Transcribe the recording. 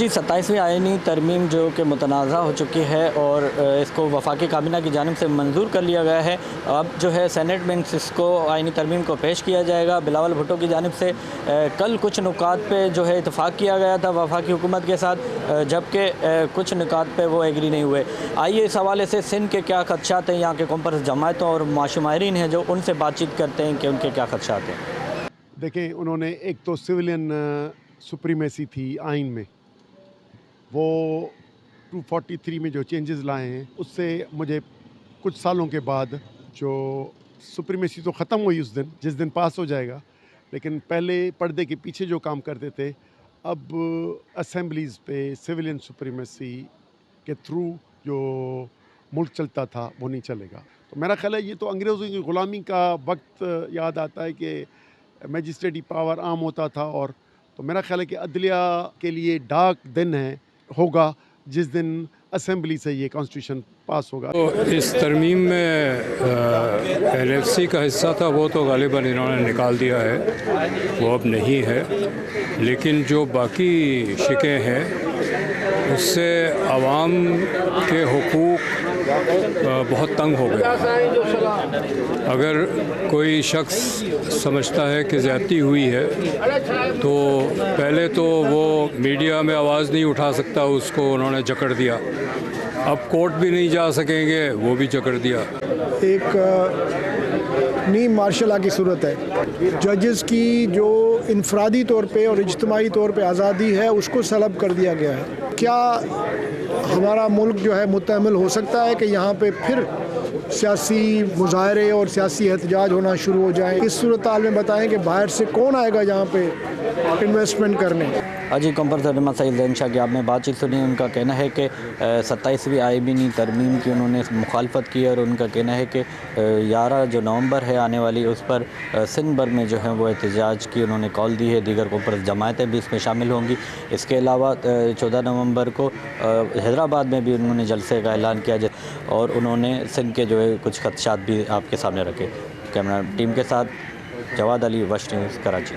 जी 27वीं आईनी तरमीम जो कि मुतनाज़ा हो चुकी है और इसको वफाकी काबीना की जानिब से मंजूर कर लिया गया है। अब जो है सेनेट में इसको आईनी तरमीम को पेश किया जाएगा। बिलावल भुट्टो की जानिब से कल कुछ नुकात पे जो है इत्तफ़ाक़ किया गया था वफाकी हुकूमत के साथ, जबकि कुछ नुकात पे वो एग्री नहीं हुए। आइए इस हवाले से सिंध के क्या खदशात हैं, यहाँ के कॉम्पर्स जमातों और माशी माहिरीन हैं जो उनसे बातचीत करते हैं कि उनके क्या खदशात हैं। देखें, उन्होंने एक तो सिविलियन सुप्रीमेसी थी आइन में, वो 243 में जो चेंजेस लाए हैं उससे मुझे कुछ सालों के बाद जो सुप्रीमेसी तो ख़त्म हुई उस दिन जिस दिन पास हो जाएगा, लेकिन पहले पर्दे के पीछे जो काम करते थे अब असेंबलीज़ पे सिविलियन सुप्रीमेसी के थ्रू जो मुल्क चलता था वो नहीं चलेगा। तो मेरा ख्याल है ये तो अंग्रेज़ों की ग़ुलामी का वक्त याद आता है कि मैजिस्ट्रेटी पावर आम होता था, और तो मेरा ख्याल है कि अदलिया के लिए डार्क दिन होगा जिस दिन असेंबली से ये कॉन्स्टिट्यूशन पास होगा। तो इस तरमीम में LFC का हिस्सा था वो तो गालिबन इन्होंने निकाल दिया है, वो अब नहीं है, लेकिन जो बाकी शिकें हैं उससे आवाम के हुकूक बहुत तंग हो गए। अगर कोई शख्स समझता है कि ज़्यादती हुई है तो पहले तो वो मीडिया में आवाज़ नहीं उठा सकता, उसको उन्होंने जकड़ दिया। अब कोर्ट भी नहीं जा सकेंगे, वो भी जकड़ दिया। एक नीम मार्शल लॉ की सूरत है। जजेस की जो इनफरादी तौर पे और इज्तिमाई तौर पे आज़ादी है उसको सलब कर दिया गया है। क्या हमारा मुल्क जो है मुतहम्मिल हो सकता है कि यहाँ पे फिर सियासी मुजाहरे और सियासी एहतजाज होना शुरू हो जाए? इस सूरत हाल में बताएं कि बाहर से कौन आएगा यहाँ पे इन्वेस्टमेंट करने? अजी कॉम्पर्स सईद जैन शाह की आपने बातचीत सुनी। उनका कहना है कि 27वीं आईनी तरमीम की उन्होंने मुखालफत की और उनका कहना है कि 11 जो नवंबर है आने वाली उस पर सिंध भर में जो है वो एहतजाज की उन्होंने कॉल दी है। दीगर कॉम्पर्स जमातें भी इसमें शामिल होंगी। इसके अलावा 14 नवंबर को हैदराबाद में भी उन्होंने जलसे का ऐलान किया और उन्होंने सिंध के जो है कुछ खदशात भी आपके सामने रखे। कैमरा टीम के साथ जवाद अली, वश न्यूज़, कराची।